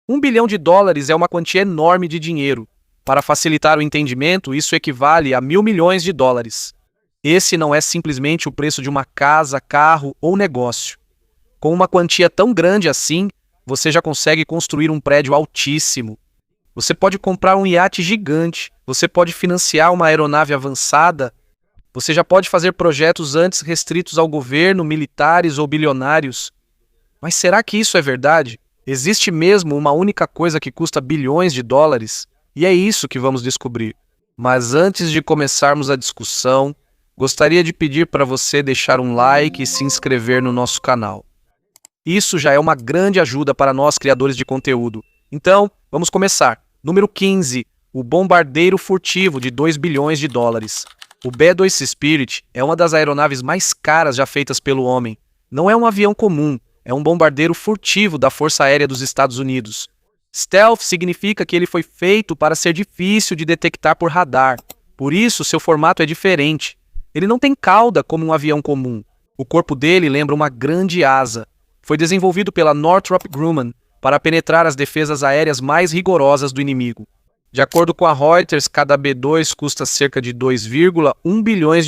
US$ 1 bilhão é uma quantia enorme de dinheiro. Para facilitar o entendimento, isso equivale a US$ 1.000 milhões. Esse não é simplesmente o preço de uma casa, carro ou negócio. Com uma quantia tão grande assim, você já consegue construir um prédio altíssimo. Você pode comprar um iate gigante, você pode financiar uma aeronave avançada, você já pode fazer projetos antes restritos ao governo, militares ou bilionários. Mas será que isso é verdade? Existe mesmo uma única coisa que custa bilhões de dólares? E é isso que vamos descobrir. Mas antes de começarmos a discussão, gostaria de pedir para você deixar um like e se inscrever no nosso canal. Isso já é uma grande ajuda para nós criadores de conteúdo. Então, vamos começar. Número 15. O bombardeiro furtivo de US$ 2 bilhões. O B-2 Spirit é uma das aeronaves mais caras já feitas pelo homem. Não é um avião comum, é um bombardeiro furtivo da Força Aérea dos Estados Unidos. Stealth significa que ele foi feito para ser difícil de detectar por radar. Por isso, seu formato é diferente. Ele não tem cauda como um avião comum. O corpo dele lembra uma grande asa. Foi desenvolvido pela Northrop Grumman para penetrar as defesas aéreas mais rigorosas do inimigo. De acordo com a Reuters, cada B-2 custa cerca de US$ 2,1 bilhões.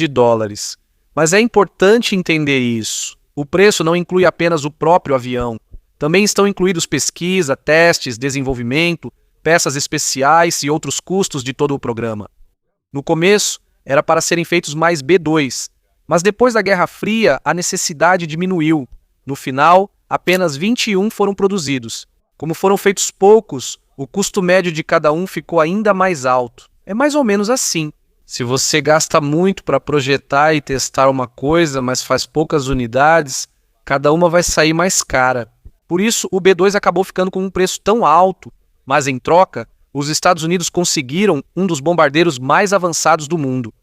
Mas é importante entender isso. O preço não inclui apenas o próprio avião. Também estão incluídos pesquisa, testes, desenvolvimento, peças especiais e outros custos de todo o programa. No começo, era para serem feitos mais B-2, mas depois da Guerra Fria, a necessidade diminuiu. No final, apenas 21 foram produzidos. Como foram feitos poucos, o custo médio de cada um ficou ainda mais alto. É mais ou menos assim. Se você gasta muito para projetar e testar uma coisa, mas faz poucas unidades, cada uma vai sair mais cara. Por isso, o B-2 acabou ficando com um preço tão alto, mas em troca, os Estados Unidos conseguiram um dos bombardeiros mais avançados do mundo.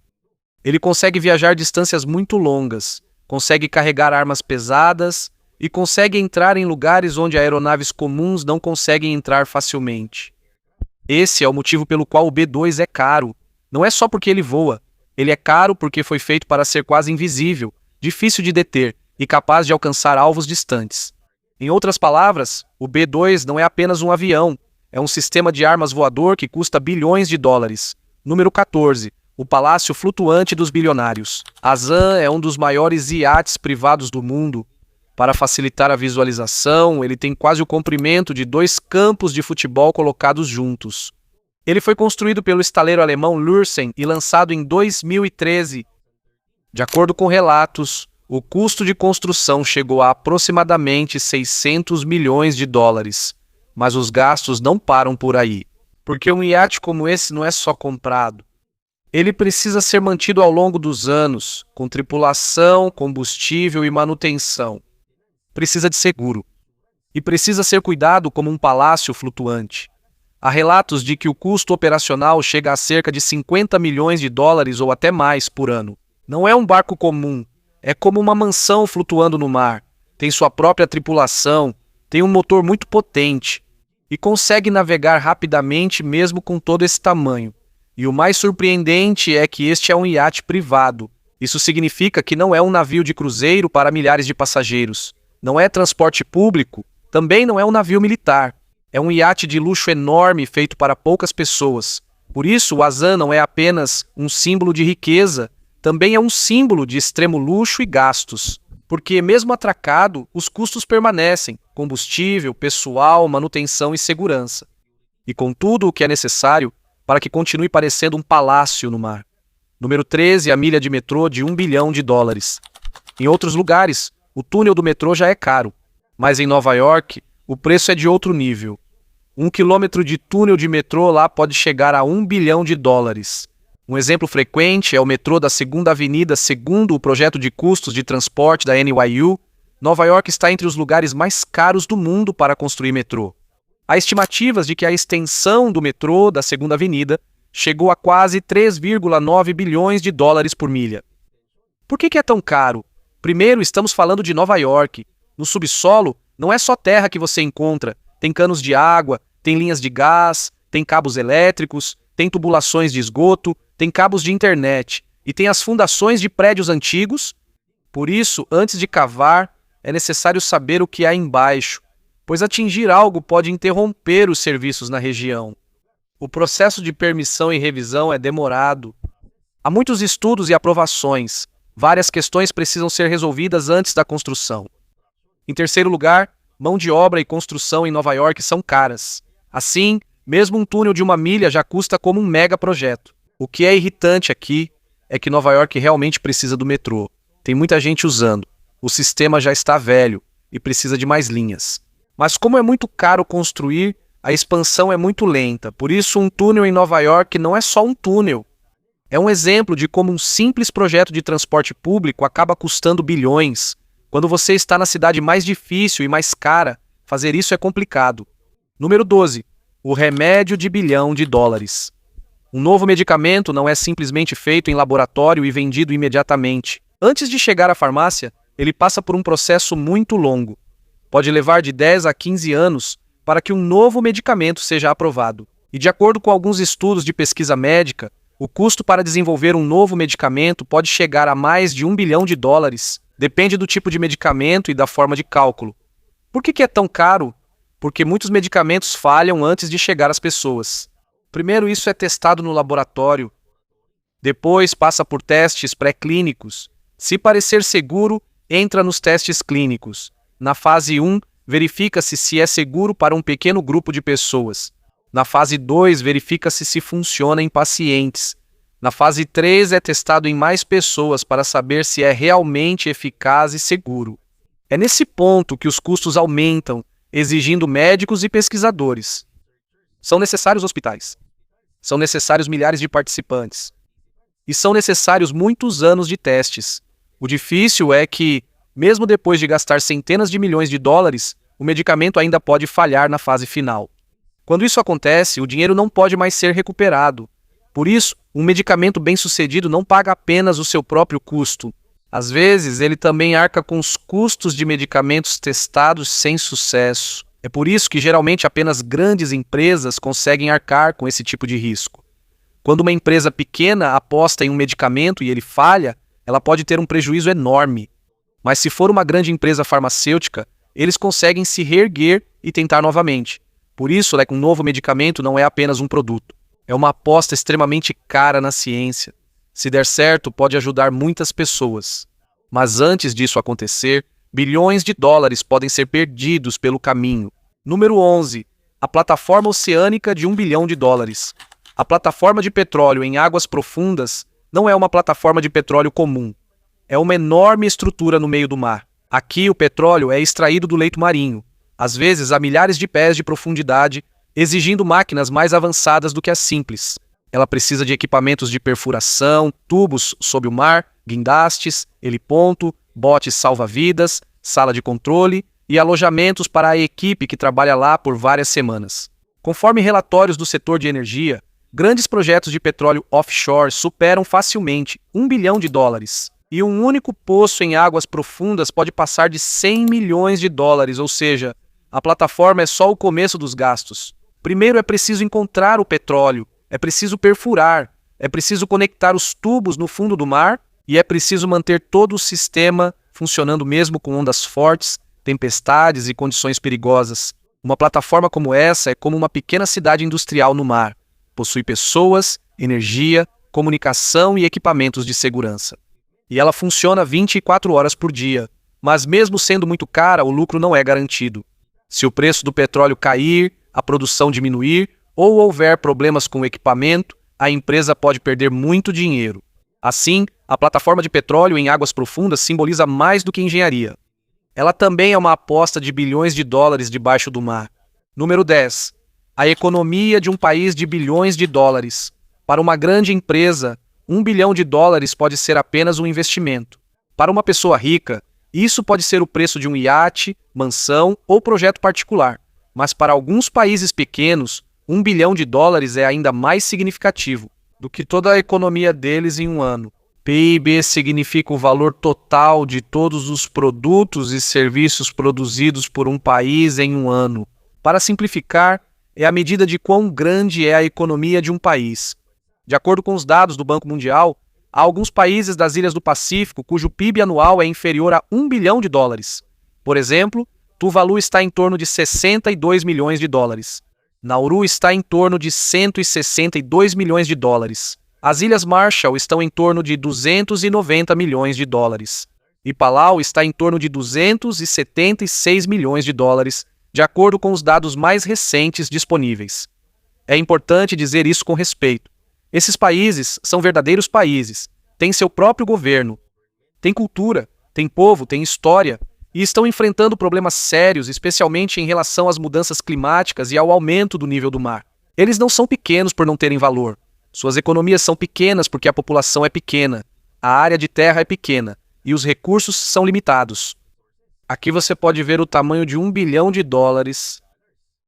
Ele consegue viajar distâncias muito longas, consegue carregar armas pesadas e consegue entrar em lugares onde aeronaves comuns não conseguem entrar facilmente. Esse é o motivo pelo qual o B-2 é caro. Não é só porque ele voa. Ele é caro porque foi feito para ser quase invisível, difícil de deter e capaz de alcançar alvos distantes. Em outras palavras, o B-2 não é apenas um avião, é um sistema de armas voador que custa bilhões de dólares. Número 14. O Palácio Flutuante dos Bilionários. A ZAN é um dos maiores iates privados do mundo. Para facilitar a visualização, ele tem quase o comprimento de 2 campos de futebol colocados juntos. Ele foi construído pelo estaleiro alemão Lürssen e lançado em 2013. De acordo com relatos, o custo de construção chegou a aproximadamente US$ 600 milhões. Mas os gastos não param por aí. Porque um iate como esse não é só comprado. Ele precisa ser mantido ao longo dos anos, com tripulação, combustível e manutenção. Precisa de seguro. E precisa ser cuidado como um palácio flutuante. Há relatos de que o custo operacional chega a cerca de US$ 50 milhões ou até mais por ano. Não é um barco comum. É como uma mansão flutuando no mar. Tem sua própria tripulação, tem um motor muito potente e consegue navegar rapidamente mesmo com todo esse tamanho. E o mais surpreendente é que este é um iate privado. Isso significa que não é um navio de cruzeiro para milhares de passageiros. Não é transporte público, também não é um navio militar. É um iate de luxo enorme feito para poucas pessoas. Por isso, o ZAN não é apenas um símbolo de riqueza, também é um símbolo de extremo luxo e gastos. Porque, mesmo atracado, os custos permanecem: combustível, pessoal, manutenção e segurança. E com tudo o que é necessário para que continue parecendo um palácio no mar. Número 13, a milha de metrô de US$ 1 bilhão. Em outros lugares, o túnel do metrô já é caro, mas em Nova York, o preço é de outro nível. 1 quilômetro de túnel de metrô lá pode chegar a US$ 1 bilhão. Um exemplo frequente é o metrô da 2ª Avenida. Segundo o projeto de custos de transporte da NYU, Nova York está entre os lugares mais caros do mundo para construir metrô. Há estimativas de que a extensão do metrô da 2ª Avenida chegou a quase US$ 3,9 bilhões por milha. Por que é tão caro? Primeiro, estamos falando de Nova York. No subsolo, não é só terra que você encontra. Tem canos de água, tem linhas de gás, tem cabos elétricos, tem tubulações de esgoto, tem cabos de internet e tem as fundações de prédios antigos. Por isso, antes de cavar, é necessário saber o que há embaixo. pois atingir algo pode interromper os serviços na região. O processo de permissão e revisão é demorado. Há muitos estudos e aprovações. Várias questões precisam ser resolvidas antes da construção. Em terceiro lugar, mão de obra e construção em Nova York são caras. Assim, mesmo um túnel de 1 milha já custa como um mega projeto. O que é irritante aqui é que Nova York realmente precisa do metrô. Tem muita gente usando. O sistema já está velho e precisa de mais linhas. Mas como é muito caro construir, a expansão é muito lenta. Por isso, um túnel em Nova York não é só um túnel. É um exemplo de como um simples projeto de transporte público acaba custando bilhões. Quando você está na cidade mais difícil e mais cara, fazer isso é complicado. Número 12. O remédio de $1 bilhão. Um novo medicamento não é simplesmente feito em laboratório e vendido imediatamente. Antes de chegar à farmácia, ele passa por um processo muito longo. Pode levar de 10 a 15 anos para que um novo medicamento seja aprovado. E de acordo com alguns estudos de pesquisa médica, o custo para desenvolver um novo medicamento pode chegar a mais de $1 bilhão. Depende do tipo de medicamento e da forma de cálculo. Por que é tão caro? Porque muitos medicamentos falham antes de chegar às pessoas. Primeiro, isso é testado no laboratório. Depois, passa por testes pré-clínicos. Se parecer seguro, entra nos testes clínicos. Na fase 1, verifica-se se é seguro para um pequeno grupo de pessoas. Na fase 2, verifica-se se funciona em pacientes. Na fase 3, é testado em mais pessoas para saber se é realmente eficaz e seguro. É nesse ponto que os custos aumentam, exigindo médicos e pesquisadores. São necessários hospitais. São necessários milhares de participantes. E são necessários muitos anos de testes. O difícil é que, mesmo depois de gastar centenas de milhões de dólares, o medicamento ainda pode falhar na fase final. Quando isso acontece, o dinheiro não pode mais ser recuperado. Por isso, um medicamento bem-sucedido não paga apenas o seu próprio custo. Às vezes, ele também arca com os custos de medicamentos testados sem sucesso. É por isso que geralmente apenas grandes empresas conseguem arcar com esse tipo de risco. Quando uma empresa pequena aposta em um medicamento e ele falha, ela pode ter um prejuízo enorme. Mas se for uma grande empresa farmacêutica, eles conseguem se reerguer e tentar novamente. Por isso, um novo medicamento não é apenas um produto. É uma aposta extremamente cara na ciência. Se der certo, pode ajudar muitas pessoas. Mas antes disso acontecer, bilhões de dólares podem ser perdidos pelo caminho. Número 11. A plataforma oceânica de $1 bilhão. A plataforma de petróleo em águas profundas não é uma plataforma de petróleo comum. É uma enorme estrutura no meio do mar. Aqui o petróleo é extraído do leito marinho, às vezes a milhares de pés de profundidade, exigindo máquinas mais avançadas do que as simples. Ela precisa de equipamentos de perfuração, tubos sob o mar, guindastes, heliponto, botes salva-vidas, sala de controle e alojamentos para a equipe que trabalha lá por várias semanas. Conforme relatórios do setor de energia, grandes projetos de petróleo offshore superam facilmente $1 bilhão. E um único poço em águas profundas pode passar de $100 milhões, ou seja, a plataforma é só o começo dos gastos. Primeiro é preciso encontrar o petróleo, é preciso perfurar, é preciso conectar os tubos no fundo do mar e é preciso manter todo o sistema funcionando mesmo com ondas fortes, tempestades e condições perigosas. Uma plataforma como essa é como uma pequena cidade industrial no mar. Possui pessoas, energia, comunicação e equipamentos de segurança. E ela funciona 24 horas por dia. Mas mesmo sendo muito cara, o lucro não é garantido. Se o preço do petróleo cair, a produção diminuir ou houver problemas com o equipamento, a empresa pode perder muito dinheiro. Assim, a plataforma de petróleo em águas profundas simboliza mais do que engenharia. Ela também é uma aposta de bilhões de dólares debaixo do mar. Número 10. A economia de um país de bilhões de dólares. Para uma grande empresa, $1 bilhão pode ser apenas um investimento. Para uma pessoa rica, isso pode ser o preço de um iate, mansão ou projeto particular. Mas para alguns países pequenos, $1 bilhão é ainda mais significativo do que toda a economia deles em um ano. PIB significa o valor total de todos os produtos e serviços produzidos por um país em um ano. Para simplificar, é a medida de quão grande é a economia de um país. De acordo com os dados do Banco Mundial, há alguns países das ilhas do Pacífico cujo PIB anual é inferior a $1 bilhão. Por exemplo, Tuvalu está em torno de 62 milhões de dólares. Nauru está em torno de 162 milhões de dólares. As Ilhas Marshall estão em torno de 290 milhões de dólares. E Palau está em torno de 276 milhões de dólares, de acordo com os dados mais recentes disponíveis. É importante dizer isso com respeito. Esses países são verdadeiros países, têm seu próprio governo, têm cultura, têm povo, têm história, e estão enfrentando problemas sérios, especialmente em relação às mudanças climáticas e ao aumento do nível do mar. Eles não são pequenos por não terem valor. Suas economias são pequenas porque a população é pequena, a área de terra é pequena, e os recursos são limitados. Aqui você pode ver o tamanho de $1 bilhão.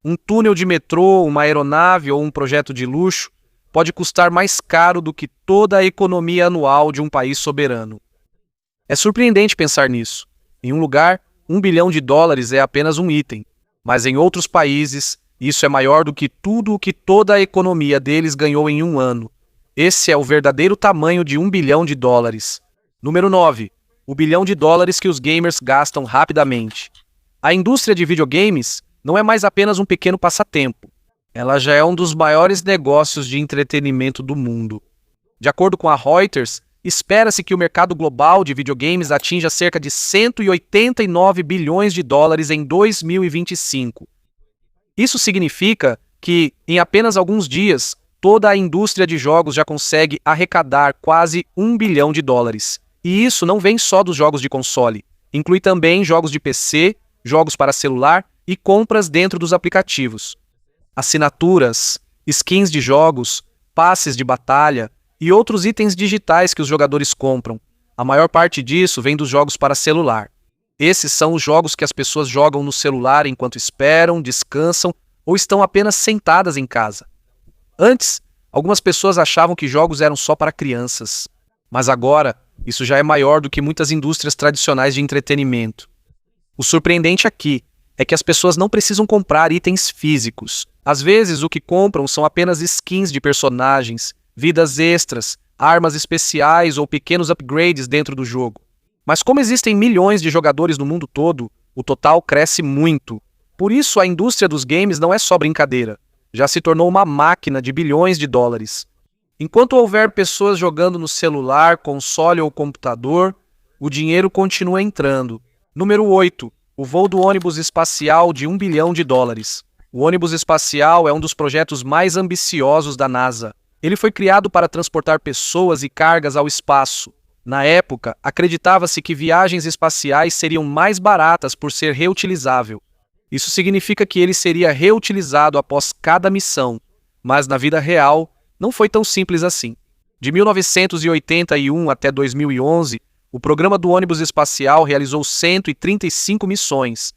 Um túnel de metrô, uma aeronave ou um projeto de luxo pode custar mais caro do que toda a economia anual de um país soberano. É surpreendente pensar nisso. Em um lugar, $1 bilhão é apenas um item, mas em outros países, isso é maior do que tudo o que toda a economia deles ganhou em um ano. Esse é o verdadeiro tamanho de $1 bilhão. Número 9. O $1 bilhão que os gamers gastam rapidamente. A indústria de videogames não é mais apenas um pequeno passatempo. Ela já é um dos maiores negócios de entretenimento do mundo. De acordo com a Reuters, espera-se que o mercado global de videogames atinja cerca de $189 bilhões em 2025. Isso significa que, em apenas alguns dias, toda a indústria de jogos já consegue arrecadar quase $1 bilhão. E isso não vem só dos jogos de console, inclui também jogos de PC, jogos para celular e compras dentro dos aplicativos. Assinaturas, skins de jogos, passes de batalha e outros itens digitais que os jogadores compram. A maior parte disso vem dos jogos para celular. Esses são os jogos que as pessoas jogam no celular enquanto esperam, descansam ou estão apenas sentadas em casa. Antes, algumas pessoas achavam que jogos eram só para crianças. Mas agora, isso já é maior do que muitas indústrias tradicionais de entretenimento. O surpreendente aqui é que as pessoas não precisam comprar itens físicos. Às vezes, o que compram são apenas skins de personagens, vidas extras, armas especiais ou pequenos upgrades dentro do jogo. Mas como existem milhões de jogadores no mundo todo, o total cresce muito. Por isso, a indústria dos games não é só brincadeira. Já se tornou uma máquina de bilhões de dólares. Enquanto houver pessoas jogando no celular, console ou computador, o dinheiro continua entrando. Número 8. O voo do ônibus espacial de $1 bilhão. O ônibus espacial é um dos projetos mais ambiciosos da NASA. Ele foi criado para transportar pessoas e cargas ao espaço. Na época, acreditava-se que viagens espaciais seriam mais baratas por ser reutilizável. Isso significa que ele seria reutilizado após cada missão, mas na vida real, não foi tão simples assim. De 1981 até 2011, o programa do ônibus espacial realizou 135 missões.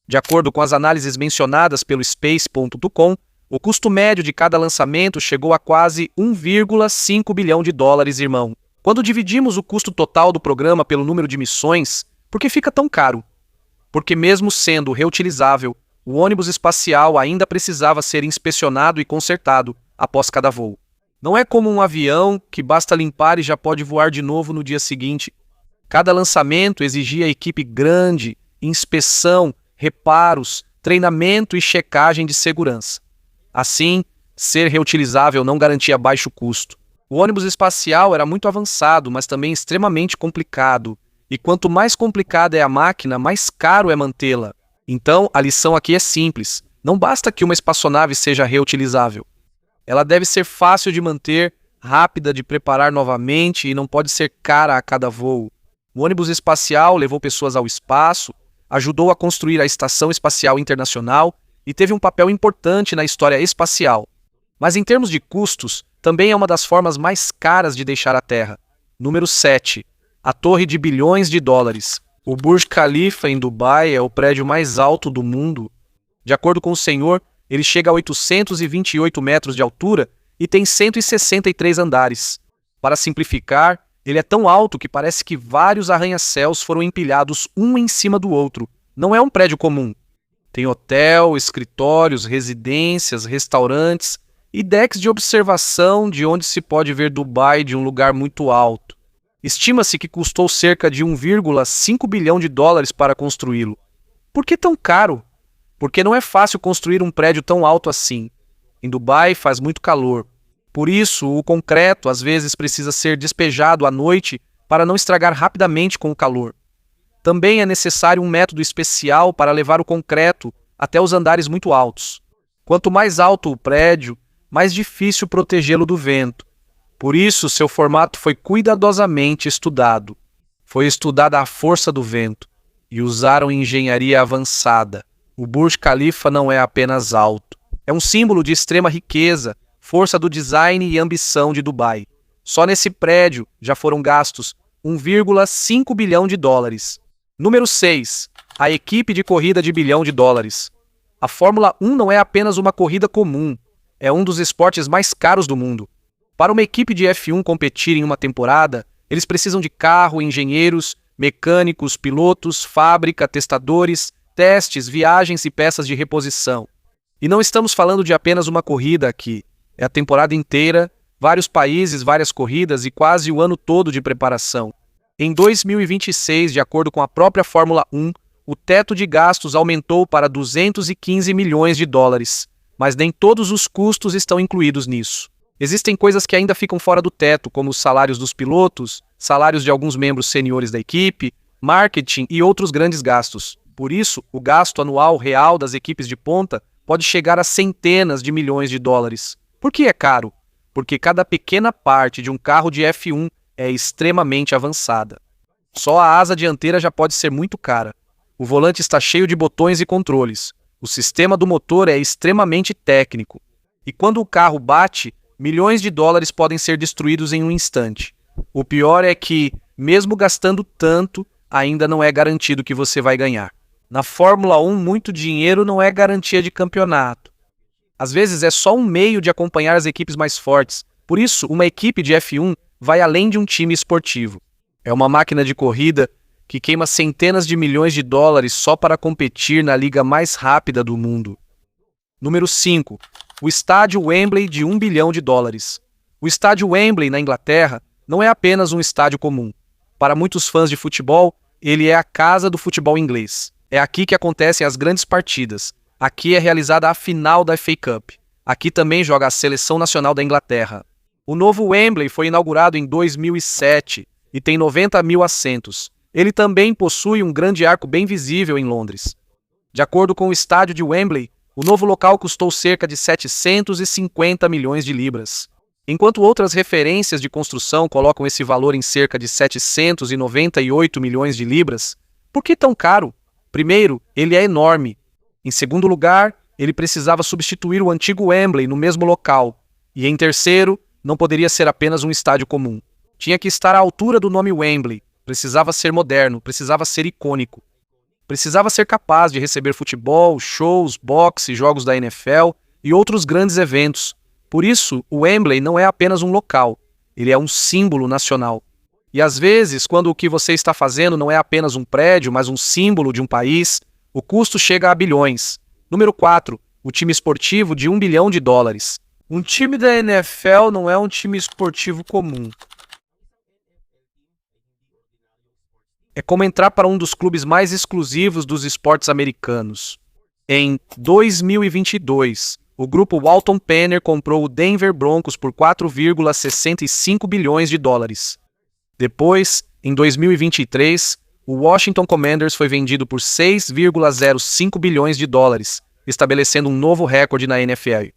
De acordo com as análises mencionadas pelo Space.com, o custo médio de cada lançamento chegou a quase $1,5 bilhão, irmão. Quando dividimos o custo total do programa pelo número de missões, por que fica tão caro? Porque mesmo sendo reutilizável, o ônibus espacial ainda precisava ser inspecionado e consertado após cada voo. Não é como um avião que basta limpar e já pode voar de novo no dia seguinte. Cada lançamento exigia equipe grande, inspeção, reparos, treinamento e checagem de segurança. Assim, ser reutilizável não garantia baixo custo. O ônibus espacial era muito avançado, mas também extremamente complicado. E quanto mais complicada é a máquina, mais caro é mantê-la. Então, a lição aqui é simples. Não basta que uma espaçonave seja reutilizável. Ela deve ser fácil de manter, rápida de preparar novamente e não pode ser cara a cada voo. O ônibus espacial levou pessoas ao espaço, ajudou a construir a Estação Espacial Internacional e teve um papel importante na história espacial. Mas em termos de custos, também é uma das formas mais caras de deixar a Terra. Número 7. A Torre de bilhões de dólares. O Burj Khalifa em Dubai é o prédio mais alto do mundo. De acordo com o senhor, ele chega a 828 metros de altura e tem 163 andares. Para simplificar, ele é tão alto que parece que vários arranha-céus foram empilhados um em cima do outro. Não é um prédio comum. Tem hotel, escritórios, residências, restaurantes e decks de observação de onde se pode ver Dubai de um lugar muito alto. Estima-se que custou cerca de $1,5 bilhão para construí-lo. Por que tão caro? Porque não é fácil construir um prédio tão alto assim. Em Dubai faz muito calor. Por isso, o concreto às vezes precisa ser despejado à noite para não estragar rapidamente com o calor. Também é necessário um método especial para levar o concreto até os andares muito altos. Quanto mais alto o prédio, mais difícil protegê-lo do vento. Por isso, seu formato foi cuidadosamente estudado. Foi estudada a força do vento e usaram engenharia avançada. O Burj Khalifa não é apenas alto. É um símbolo de extrema riqueza, força do design e ambição de Dubai. Só nesse prédio já foram gastos 1,5 bilhão de dólares. Número 6. A equipe de corrida de bilhão de dólares. A Fórmula 1 não é apenas uma corrida comum, é um dos esportes mais caros do mundo. Para uma equipe de F1 competir em uma temporada, eles precisam de carro, engenheiros, mecânicos, pilotos, fábrica, testadores, testes, viagens e peças de reposição. E não estamos falando de apenas uma corrida aqui. É a temporada inteira, vários países, várias corridas e quase o ano todo de preparação. Em 2026, de acordo com a própria Fórmula 1, o teto de gastos aumentou para 215 milhões de dólares, mas nem todos os custos estão incluídos nisso. Existem coisas que ainda ficam fora do teto, como os salários dos pilotos, salários de alguns membros seniores da equipe, marketing e outros grandes gastos. Por isso, o gasto anual real das equipes de ponta pode chegar a centenas de milhões de dólares. Por que é caro? Porque cada pequena parte de um carro de F1 é extremamente avançada. Só a asa dianteira já pode ser muito cara. O volante está cheio de botões e controles. O sistema do motor é extremamente técnico. E quando o carro bate, milhões de dólares podem ser destruídos em um instante. O pior é que, mesmo gastando tanto, ainda não é garantido que você vai ganhar. Na Fórmula 1, muito dinheiro não é garantia de campeonato. Às vezes é só um meio de acompanhar as equipes mais fortes. Por isso, uma equipe de F1 vai além de um time esportivo. É uma máquina de corrida que queima centenas de milhões de dólares só para competir na liga mais rápida do mundo. Número 5. O estádio Wembley de 1 bilhão de dólares. O estádio Wembley, na Inglaterra, não é apenas um estádio comum. Para muitos fãs de futebol, ele é a casa do futebol inglês. É aqui que acontecem as grandes partidas. Aqui é realizada a final da FA Cup. Aqui também joga a Seleção Nacional da Inglaterra. O novo Wembley foi inaugurado em 2007 e tem 90 mil assentos. Ele também possui um grande arco bem visível em Londres. De acordo com o estádio de Wembley, o novo local custou cerca de 750 milhões de libras. Enquanto outras referências de construção colocam esse valor em cerca de 798 milhões de libras, por que tão caro? Primeiro, ele é enorme. Em segundo lugar, ele precisava substituir o antigo Wembley no mesmo local. E em terceiro, não poderia ser apenas um estádio comum. Tinha que estar à altura do nome Wembley. Precisava ser moderno, precisava ser icônico. Precisava ser capaz de receber futebol, shows, boxe, jogos da NFL e outros grandes eventos. Por isso, o Wembley não é apenas um local, ele é um símbolo nacional. E às vezes, quando o que você está fazendo não é apenas um prédio, mas um símbolo de um país, o custo chega a bilhões. Número 4. O time esportivo de 1 bilhão de dólares. Um time da NFL não é um time esportivo comum. É como entrar para um dos clubes mais exclusivos dos esportes americanos. Em 2022, o grupo Walton Penner comprou o Denver Broncos por 4,65 bilhões de dólares. Depois, em 2023, o Washington Commanders foi vendido por 6,05 bilhões de dólares, estabelecendo um novo recorde na NFL.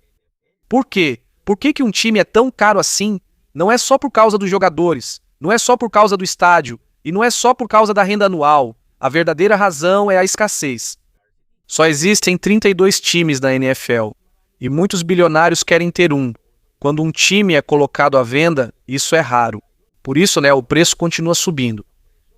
Por quê? Por que um time é tão caro assim? Não é só por causa dos jogadores, não é só por causa do estádio, e não é só por causa da renda anual. A verdadeira razão é a escassez. Só existem 32 times na NFL, e muitos bilionários querem ter um. Quando um time é colocado à venda, isso é raro. Por isso, o preço continua subindo.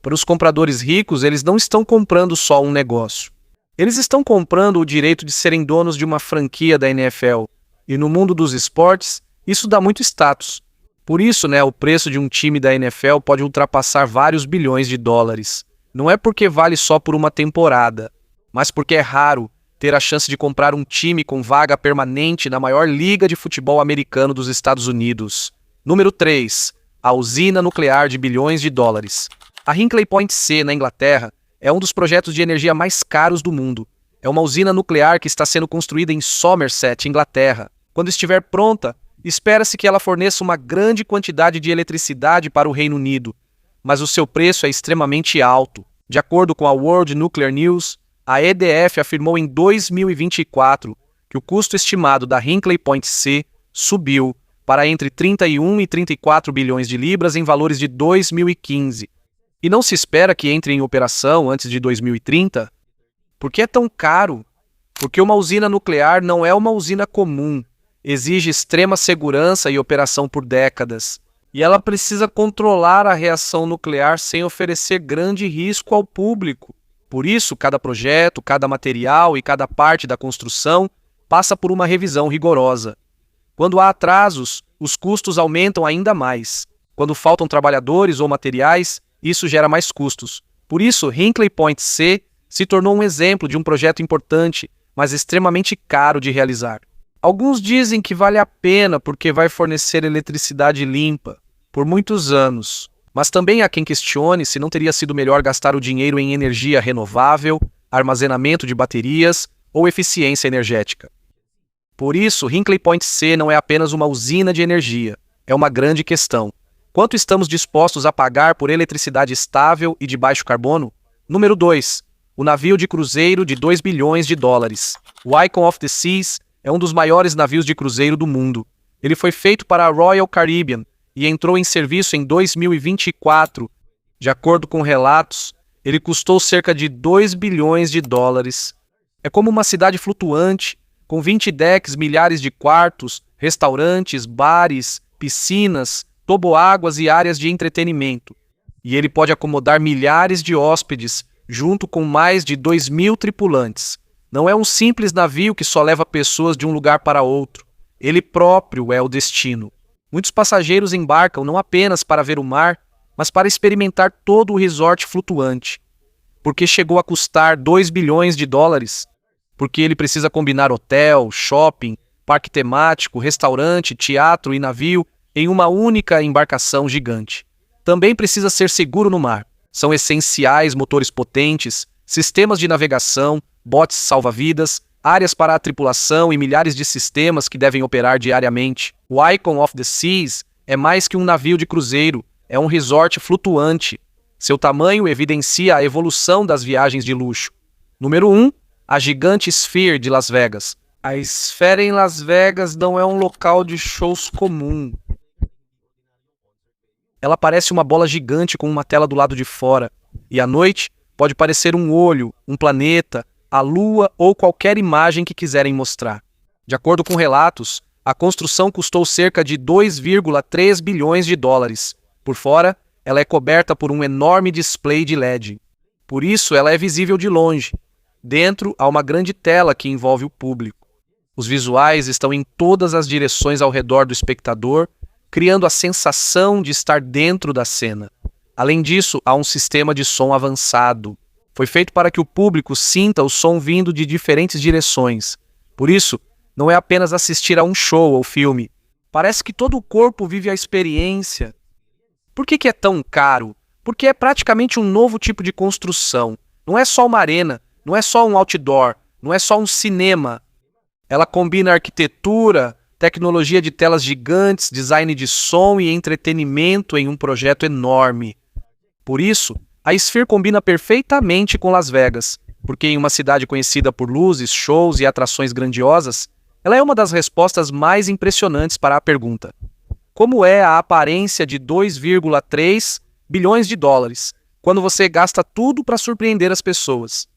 Para os compradores ricos, eles não estão comprando só um negócio. Eles estão comprando o direito de serem donos de uma franquia da NFL. E no mundo dos esportes, isso dá muito status. Por isso, o preço de um time da NFL pode ultrapassar vários bilhões de dólares. Não é porque vale só por uma temporada, mas porque é raro ter a chance de comprar um time com vaga permanente na maior liga de futebol americano dos Estados Unidos. Número 3. A usina nuclear de bilhões de dólares. A Hinkley Point C, na Inglaterra, É um dos projetos de energia mais caros do mundo. É uma usina nuclear que está sendo construída em Somerset, Inglaterra. Quando estiver pronta, espera-se que ela forneça uma grande quantidade de eletricidade para o Reino Unido, mas o seu preço é extremamente alto. De acordo com a World Nuclear News, a EDF afirmou em 2024 que o custo estimado da Hinkley Point C subiu para entre 31 e 34 bilhões de libras em valores de 2015. E não se espera que entre em operação antes de 2030? Por que é tão caro? Porque uma usina nuclear não é uma usina comum. Exige extrema segurança e operação por décadas. E ela precisa controlar a reação nuclear sem oferecer grande risco ao público. Por isso, cada projeto, cada material e cada parte da construção passa por uma revisão rigorosa. Quando há atrasos, os custos aumentam ainda mais. Quando faltam trabalhadores ou materiais, isso gera mais custos. Por isso, Hinkley Point C se tornou um exemplo de um projeto importante, mas extremamente caro de realizar. Alguns dizem que vale a pena porque vai fornecer eletricidade limpa por muitos anos, mas também há quem questione se não teria sido melhor gastar o dinheiro em energia renovável, armazenamento de baterias ou eficiência energética. Por isso, Hinkley Point C não é apenas uma usina de energia, é uma grande questão. Quanto estamos dispostos a pagar por eletricidade estável e de baixo carbono? Número 2. O navio de cruzeiro de 2 bilhões de dólares. O Icon of the Seas é um dos maiores navios de cruzeiro do mundo. Ele foi feito para a Royal Caribbean e entrou em serviço em 2024. De acordo com relatos, ele custou cerca de 2 bilhões de dólares. É como uma cidade flutuante, com 20 decks, milhares de quartos, restaurantes, bares, piscinas, toboáguas e áreas de entretenimento. E ele pode acomodar milhares de hóspedes, junto com mais de 2.000 tripulantes. Não é um simples navio que só leva pessoas de um lugar para outro. Ele próprio é o destino. Muitos passageiros embarcam não apenas para ver o mar, mas para experimentar todo o resort flutuante. Porque chegou a custar 2 bilhões de dólares. Porque ele precisa combinar hotel, shopping, parque temático, restaurante, teatro e navio em uma única embarcação gigante. Também precisa ser seguro no mar. São essenciais motores potentes, sistemas de navegação, botes salva-vidas, áreas para a tripulação e milhares de sistemas que devem operar diariamente. O Icon of the Seas é mais que um navio de cruzeiro, é um resort flutuante. Seu tamanho evidencia a evolução das viagens de luxo. Número 1. A gigante Sphere de Las Vegas. A esfera em Las Vegas não é um local de shows comum. Ela parece uma bola gigante com uma tela do lado de fora, e à noite pode parecer um olho, um planeta, a lua ou qualquer imagem que quiserem mostrar. De acordo com relatos, a construção custou cerca de 2,3 bilhões de dólares. Por fora, ela é coberta por um enorme display de LED. Por isso, ela é visível de longe. Dentro, há uma grande tela que envolve o público. Os visuais estão em todas as direções ao redor do espectador, criando a sensação de estar dentro da cena. Além disso, há um sistema de som avançado. Foi feito para que o público sinta o som vindo de diferentes direções. Por isso, não é apenas assistir a um show ou filme. Parece que todo o corpo vive a experiência. Por que é tão caro? Porque é praticamente um novo tipo de construção. Não é só uma arena, não é só um outdoor, não é só um cinema. Ela combina arquitetura, tecnologia de telas gigantes, design de som e entretenimento em um projeto enorme. Por isso, a Sphere combina perfeitamente com Las Vegas, porque em uma cidade conhecida por luzes, shows e atrações grandiosas, ela é uma das respostas mais impressionantes para a pergunta: como é a aparência de 2,3 bilhões de dólares, quando você gasta tudo para surpreender as pessoas?